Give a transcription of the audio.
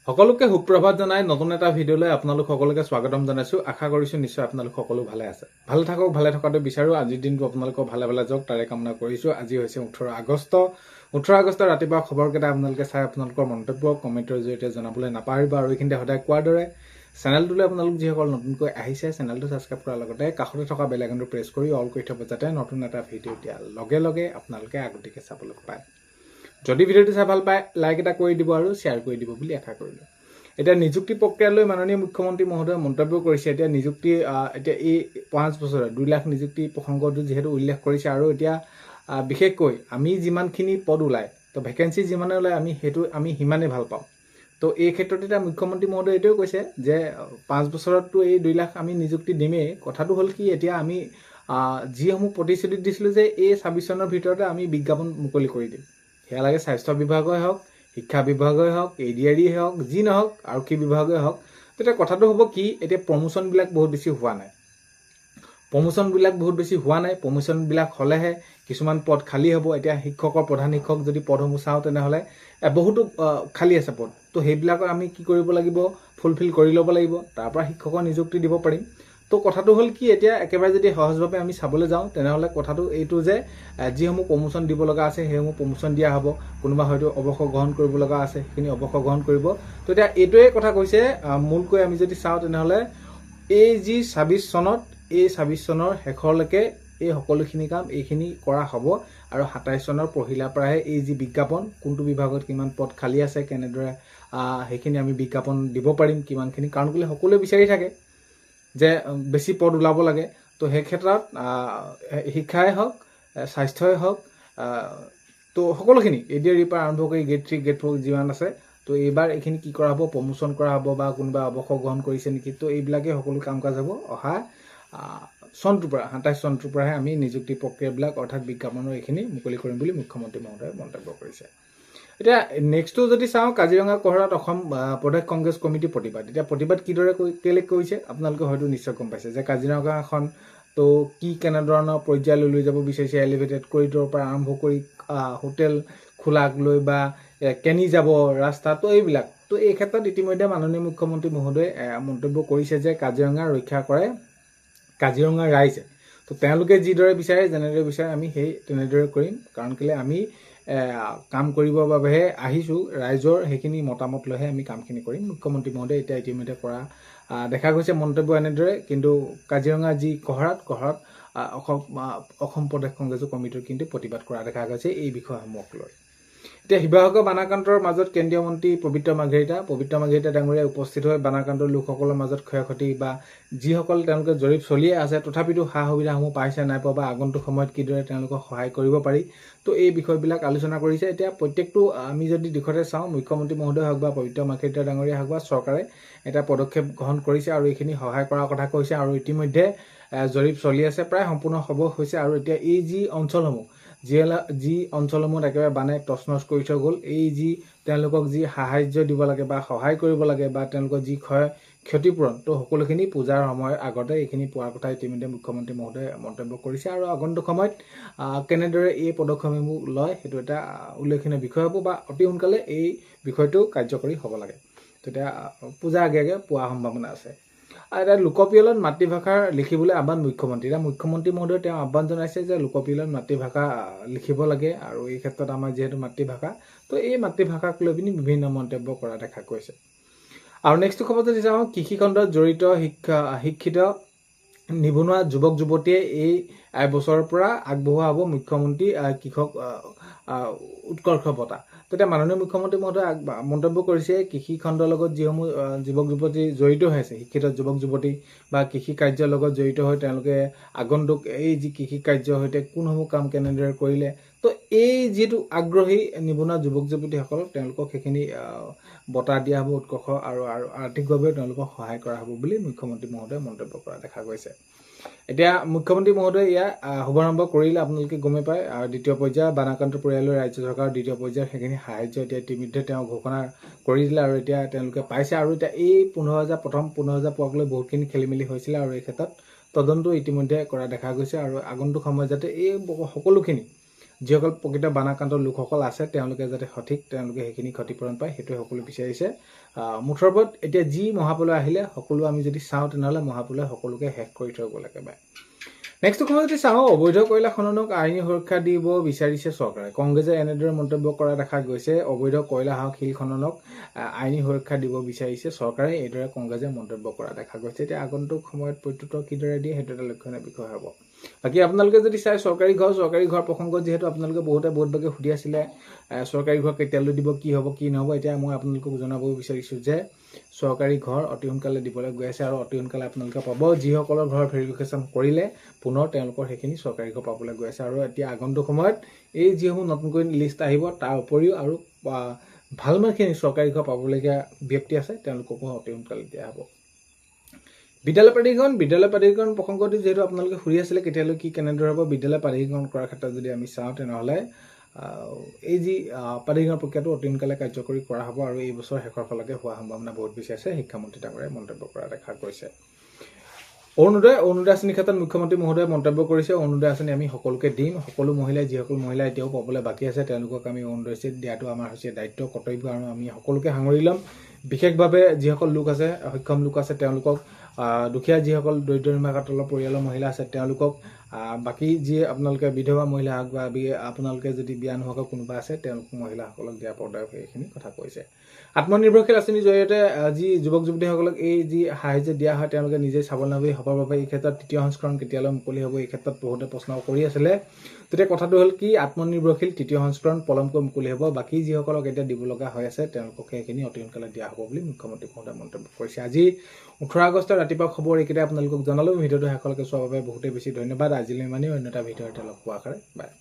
সকলোকে সুপ্ৰভাত জনাই নতুন এটা ভিডিঅ'লৈ আপোনালোক সকলোকে স্বাগতম জনাইছো। আশা কৰিছো নিশ্চয় আপোনালোক সকলো ভালে আছে। ভালে থাকক, ভালে থকাটো বিচাৰো। আজিৰ দিনটো আপোনালোকৰ ভালে ভালে যাওক তাৰে কামনা কৰিছো। আজি হৈছে 18 আগষ্ট। 18 আগষ্ট ৰাতিপুৱা খবৰকেইটা আপোনালোকে চাই আপোনালোকৰ মন্তব্য কমেণ্টৰ জৰিয়তে জনাবলৈ নাপাহৰিব। আৰু এইখিনিতে সদায় কোৱাৰ দৰে চেনেলটোলৈ আপোনালোক যিসকল নতুনকৈ আহিছে চেনেলটো ছাবস্ক্ৰাইব কৰাৰ লগতে কাষতে থকা বেল আইকনটো প্ৰেছ কৰি অল কৰি থব, যাতে নতুন এটা ভিডিঅ' দিয়াৰ লগে লগে আপোনালোকে আগতীয়াকৈ চাবলৈ পায়। যদি ভিডিঅ'টো চাই ভাল পায় লাইক এটা কৰি দিব আৰু শ্বেয়াৰ কৰি দিব বুলি আশা কৰিলোঁ। এতিয়া নিযুক্তি প্ৰক্ৰিয়ালৈ মাননীয় মুখ্যমন্ত্ৰী মহোদয়ে মন্তব্য কৰিছে। এতিয়া নিযুক্তি এতিয়া এই 5 বছৰত 2 লাখ নিযুক্তি প্ৰসংগটো যিহেতু উল্লেখ কৰিছে, আৰু এতিয়া বিশেষকৈ আমি যিমানখিনি পদ ওলায় তো ভেকেঞ্চি যিমানে ওলায় আমি সিমানেই ভাল পাওঁ। তো এই ক্ষেত্ৰত এতিয়া মুখ্যমন্ত্ৰী মহোদয়ে এইটোৱে কৈছে যে 5 বছৰততো এই 2 লাখ আমি নিযুক্তি দিমেই। কথাটো হ'ল কি, এতিয়া আমি যিসমূহ প্ৰতিশ্ৰুতি দিছিলোঁ যে এই 26 চনৰ ভিতৰতে আমি বিজ্ঞাপন মুকলি কৰি দিম, সেয়া লাগে স্বাস্থ্য বিভাগই হওক, শিক্ষা বিভাগই হওক, ADRই হওক, যি নহওক, আৰক্ষী বিভাগই হওক। তেতিয়া কথাটো হ'ব কি, এতিয়া প্ৰমোশ্যনবিলাক বহুত বেছি হোৱা নাই। প্ৰমোশ্যনবিলাক হ'লেহে কিছুমান পদ খালী হ'ব। এতিয়া শিক্ষকৰ প্ৰধান শিক্ষক যদি পদসমূহ চাওঁ তেনেহ'লে বহুতো খালী আছে পদ। তো সেইবিলাকৰ আমি কি কৰিব লাগিব, ফুলফিল কৰি ল'ব লাগিব, তাৰ পৰা শিক্ষকৰ নিযুক্তি দিব পাৰিম। তো কথাটো হ'ল কি, এতিয়া একেবাৰে যদি সহজভাৱে আমি চাবলৈ যাওঁ তেনেহ'লে কথাটো এইটো যে যিসমূহ প্ৰমোশ্যন দিব লগা আছে সেইসমূহ প্ৰমোশ্যন দিয়া হ'ব। কোনোবা হয়তো অৱসৰ গ্ৰহণ কৰিব লগা আছে, সেইখিনি অৱসৰ গ্ৰহণ কৰিব। তো এতিয়া এইটোৱে কথা কৈছে, মূলকৈ আমি যদি চাওঁ তেনেহ'লে এই যি 26 চনত, এই 26 চনৰ শেষৰলৈকে এই সকলোখিনি কাম এইখিনি কৰা হ'ব। আৰু 27 চনৰ পহিলাৰ পৰাহে এই যি বিজ্ঞাপন, কোনটো বিভাগত কিমান পদ খালী আছে, কেনেদৰে সেইখিনি আমি বিজ্ঞাপন দিব পাৰিম কিমানখিনি, কাৰণ কেলৈ সকলোৱে বিচাৰি থাকে যে বেছি পদ ওলাব লাগে। তো সেই ক্ষেত্ৰত শিক্ষাই হওক, স্বাস্থ্যই হওক, তো সকলোখিনি ADRইৰ পৰা আৰম্ভ কৰি গ্ৰেড 3 গ্ৰেড 4 যিমান আছে, তো এইবাৰ এইখিনি কি কৰা হ'ব, প্ৰমোশ্যন কৰা হ'ব বা কোনোবা অৱসৰ গ্ৰহণ কৰিছে নেকি, তো এইবিলাকেই সকলো কাম কাজ হ'ব। অহা চনটোৰ পৰা 27 চনটোৰ পৰাহে আমি নিযুক্তি প্ৰক্ৰিয়াবিলাক অৰ্থাৎ বিজ্ঞাপনৰ এইখিনি মুকলি কৰিম বুলি মুখ্যমন্ত্ৰী মহোদয়ে মন্তব্য কৰিছে। এতিয়া নেক্সটটো যদি চাওঁ, কাজিৰঙা কহৰাত অসম প্ৰদেশ কংগ্ৰেছ কমিটি প্ৰতিবাদ। এতিয়া প্ৰতিবাদ কিদৰে কেলৈ কৰিছে আপোনালোকে হয়তো নিশ্চয় গম পাইছে যে কাজিৰঙাখন তো কি কেনেধৰণৰ পৰ্যায়লৈ লৈ যাব বিচাৰিছে। এলিভেটেড কৰিডৰৰ পৰা আৰম্ভ কৰি হোটেল খোলাক লৈ বা কেনি যাব ৰাস্তা, তো এইবিলাক। তো এই ক্ষেত্ৰত ইতিমধ্যে মাননীয় মুখ্যমন্ত্ৰী মহোদয়ে মন্তব্য কৰিছে যে কাজিৰঙা ৰক্ষা কৰে কাজিৰঙা ৰাইজে। তো তেওঁলোকে যিদৰে বিচাৰে, যেনেদৰে বিচাৰে আমি তেনেদৰে কৰিম, কাৰণ কেলৈ আমি কাম কৰিবৰ বাবেহে আহিছোঁ। ৰাইজৰ সেইখিনি মতামত লৈহে আমি কামখিনি কৰিম। মুখ্যমন্ত্ৰী মহোদয়ে এতিয়া ইতিমধ্যে কৰা দেখা গৈছে মন্তব্য এনেদৰে। কিন্তু কাজিৰঙা যি কহৰাত অসম প্ৰদেশ কংগ্ৰেছ কমিটিৰ কিন্তু প্ৰতিবাদ কৰা দেখা গৈছে এই বিষয়সমূহক লৈ। এতিয়া শিৱসাগৰ বানাক্ৰান্তৰ মাজত কেন্দ্ৰীয় মন্ত্ৰী পবিত্ৰ মাৰ্ঘেৰিটা ডাঙৰীয়া উপস্থিত হৈ বানাক্ৰান্তৰ লোকসকলৰ মাজত ক্ষয়ক্ষতি বা যিসকল তেওঁলোকে জৰীপ চলিয়ে আছে তথাপিতো সা সুবিধাসমূহ পাইছে নাই পোৱা বা আগন্তুক সময়ত কিদৰে তেওঁলোকক সহায় কৰিব পাৰি, তো এই বিষয়বিলাক আলোচনা কৰিছে। এতিয়া প্ৰত্যেকটো আমি যদি দিশতে চাওঁ, মুখ্যমন্ত্ৰী মহোদয় হওক বা পবিত্ৰ মাৰ্ঘেৰিটা ডাঙৰীয়া হওক বা চৰকাৰে এটা পদক্ষেপ গ্ৰহণ কৰিছে আৰু এইখিনি সহায় কৰাৰ কথা কৈছে। আৰু ইতিমধ্যে জৰীপ চলি আছে, প্ৰায় সম্পূৰ্ণ হ'ব হৈছে। আৰু এতিয়া এই যি অঞ্চলসমূহ যি অঞ্চলসমূহত একেবাৰে বানে তছনছ কৰি থৈ গ'ল, এই যি তেওঁলোকক যি সাহায্য দিব লাগে বা সহায় কৰিব লাগে বা তেওঁলোকৰ যি ক্ষতিপূৰণ, তো সকলোখিনি পূজাৰ সময়ৰ আগতে এইখিনি পোৱাৰ কথা ইতিমধ্যে মুখ্যমন্ত্ৰী মহোদয়ে মন্তব্য কৰিছে। আৰু আগন্তুক সময়ত কেনেদৰে এই পদক্ষেপসমূহ লয় সেইটো এটা উল্লেখনীয় বিষয় হ'ব বা অতি সোনকালে এই বিষয়টো কাৰ্যকৰী হ'ব লাগে। তেতিয়া পূজাৰ আগে আগে পোৱাৰ সম্ভাৱনা আছে। আৰু এটা লোকপিয়লত মাতৃভাষা লিখিবলৈ আহ্বান মুখ্যমন্ত্ৰী। এতিয়া মুখ্যমন্ত্ৰী মহোদয়ে তেওঁ আহ্বান জনাইছে যে লোকপিয়লত মাতৃভাষা লিখিব লাগে। আৰু এই ক্ষেত্ৰত আমাৰ যিহেতু মাতৃভাষা, তো এই মাতৃভাষাক লৈ পিনি বিভিন্ন মন্তব্য কৰা দেখা গৈছে। আৰু নেক্সট খবৰ যদি চাওঁ, কৃষিখণ্ডত জড়িত শিক্ষিত নিবনুৱা যুৱক যুৱতীয়ে এই বছৰৰ পৰা আগবঢ়োৱা হ'ব মুখ্যমন্ত্ৰী কৃষক উৎকৰ্ষ বঁটা। তেতিয়া মাননীয় মুখ্যমন্ত্ৰী মহোদয়ে মন্তব্য কৰিছে, কৃষি খণ্ডৰ লগত যিসমূহ যুৱক যুৱতী জড়িত হৈ আছে, শিক্ষিত যুৱক যুৱতী বা কৃষি কাৰ্যৰ লগত জড়িত হৈ তেওঁলোকে আগন্তুক এই যি কৃষি কাৰ্যৰ সৈতে কোনসমূহ কাম কেনেদৰে কৰিলে, তো এই যিটো আগ্ৰহী নিবনুৱা যুৱক যুৱতীসকলক তেওঁলোকক সেইখিনি বঁটা দিয়া হ'ব উৎকৰ্ষ, আৰু আৰ্থিকভাৱেও তেওঁলোকক সহায় কৰা হ'ব বুলি মুখ্যমন্ত্ৰী মহোদয়ে মন্তব্য কৰা দেখা গৈছে। এতিয়া মুখ্যমন্ত্ৰী মহোদয়ে ইয়াৰ শুভাৰম্ভ কৰিলে আপোনালোকে গমেই পায়। দ্বিতীয় পৰ্যায়ৰ বানাক্ৰান্ত পৰিয়ালৰ ৰাজ্য চৰকাৰৰ দ্বিতীয় পৰ্যায়ৰ সেইখিনি সাহায্য এতিয়া ইতিমধ্যে তেওঁ ঘোষণা কৰি দিলে আৰু এতিয়া তেওঁলোকে পাইছে। আৰু এতিয়া এই 15,000 প্ৰথম 15,000 পোৱাক লৈ বহুতখিনি খেলি মেলি হৈছিলে, আৰু এই ক্ষেত্ৰত তদন্ত ইতিমধ্যে কৰা দেখা গৈছে। আৰু আগন্তুক সময়ত যাতে এই সকলোখিনি যিসকল প্ৰকৃত বানাক্ৰান্ত লোকসকল আছে তেওঁলোকে যাতে তেওঁলোকে সেইখিনি ক্ষতিপূৰণ পায় সেইটোৱে সকলো বিচাৰিছে মুঠৰ ওপৰত এতিয়া যি মহাপ্ৰলয় আহিলে সকলো আমি যদি চাওঁ তেনেহ'লে মহাপ্ৰলয় সকলোকে শেষ কৰি থৈ গ'ল একেবাৰে নেক্সট সময় যদি চাওঁ অবৈধ কয়লা খননক আইনী সুৰক্ষা দিব বিচাৰিছে চৰকাৰে কংগ্ৰেছে এনেদৰে মন্তব্য কৰা দেখা গৈছে অবৈধ কয়লা শিল খননক আইনী সুৰক্ষা দিব বিচাৰিছে চৰকাৰে এইদৰে কংগ্ৰেছে মন্তব্য কৰা দেখা গৈছে এতিয়া আগন্তুক সময়ত প্ৰত্যুত্তৰ কিদৰে দিয়ে সেইটো এটা লক্ষণীয় বিষয় হ'ব বাকী আপোনালোকে যদি চাই চৰকাৰী ঘৰ প্ৰসংগত যিহেতু আপোনালোকে বহুতভাগে সুধি আছিলে চৰকাৰী ঘৰ কেতিয়ালৈ দিব কি হ'ব কি নহ'ব এতিয়া মই আপোনালোকক জনাব বিচাৰিছোঁ যে চৰকাৰী ঘৰ অতি সোনকালে দিবলৈ গৈ আছে আৰু অতি সোনকালে আপোনালোকে পাব যিসকলৰ ঘৰ ভেৰিফিকেশ্যন কৰিলে পুনৰ তেওঁলোকৰ সেইখিনি চৰকাৰী ঘৰ পাবলৈ গৈ আছে আৰু এতিয়া আগন্তুক সময়ত এই যিসমূহ নতুনকৈ লিষ্ট আহিব তাৰ উপৰিও আৰু ভালমানখিনি চৰকাৰী ঘৰ পাবলগীয়া ব্যক্তি আছে তেওঁলোককো অতি সোনকালে দিয়া হ'ব বিদ্যালয় প্ৰাধিকৰণ প্ৰসংগটো যিহেতু আপোনালোকে সুধি আছিলে কেতিয়ালৈ কি কেনেদৰে হ'ব বিদ্যালয় প্ৰাধিকৰণ কৰাৰ ক্ষেত্ৰত যদি আমি চাওঁ তেনেহ'লে এই যি প্ৰাধিকৰণ প্ৰক্ৰিয়াটো অতি সোনকালে কাৰ্যকৰী কৰা হ'ব আৰু এই বছৰ শেষৰ ফালকে হোৱাৰ সম্ভাৱনা বহুত বেছি আছে শিক্ষামন্ত্ৰী ডাঙৰীয়াই মন্তব্য কৰা দেখা গৈছে অৰুণোদয় আঁচনিৰ ক্ষেত্ৰত মুখ্যমন্ত্ৰী মহোদয়ে মন্তব্য কৰিছে অৰুণোদয় আঁচনি আমি সকলোকে দিম সকলো মহিলাই যিসকল মহিলা এতিয়াও পাবলৈ বাকী আছে তেওঁলোকক আমি অৰুণোদয় দিয়াটো আমাৰ হৈছে দায়িত্ব কৰ্তব্য আৰু আমি সকলোকে সাঙুৰি ল'ম বিশেষভাৱে যিসকল লোক আছে সক্ষম লোক আছে তেওঁলোকক দুখীয়া যিসকল দৰিদ্ৰ সীমাৰেখাৰ তলৰ পৰিয়ালৰ মহিলা আছে তেওঁলোকক বাকী যি আপোনালোকে বিধৱা মহিলা হওক বা আপোনালোকে যদি বিয়া নোহোৱাকৈ কোনোবা আছে তেওঁলোক মহিলাসকলক দিয়া পৰ্যায়ত এইখিনি কথা কৈছে আত্মনিৰ্ভৰশীল আঁচনিৰ জৰিয়তে যি যুৱক যুৱতীসকলক এই যি সাহায্য দিয়া হয় তেওঁলোকে নিজে স্বাৱলম্বী হ'বৰ বাবে এই ক্ষেত্ৰত তৃতীয় সংস্কৰণ কেতিয়ালৈ মুকলি হ'ব এই ক্ষেত্ৰত বহুতে প্ৰশ্ন কৰি আছিলে তেতিয়া কথাটো হ'ল কি আত্মনিৰ্ভৰশীল তৃতীয় সংস্কৰণ পলমকৈ মুকলি হ'ব বাকী যিসকলক এতিয়া দিব লগা হৈ আছে তেওঁলোকক সেইখিনি অতি সোনকালে দিয়া হ'ব বুলি মুখ্যমন্ত্ৰী মহোদয়ে মন্তব্য কৰিছে আজি 18 আগষ্ট ৰাতিপুৱা খবৰ এইকেইটা আপোনালোকক জনালোঁ ভিডিঅ'টো শেষলৈকে চোৱাৰ বাবে বহুতেই বেছি ধন্যবাদ আজিলৈ ইমানেই অন্য এটা ভিডিঅ'তে লগ পোৱাৰ আশাৰে বাই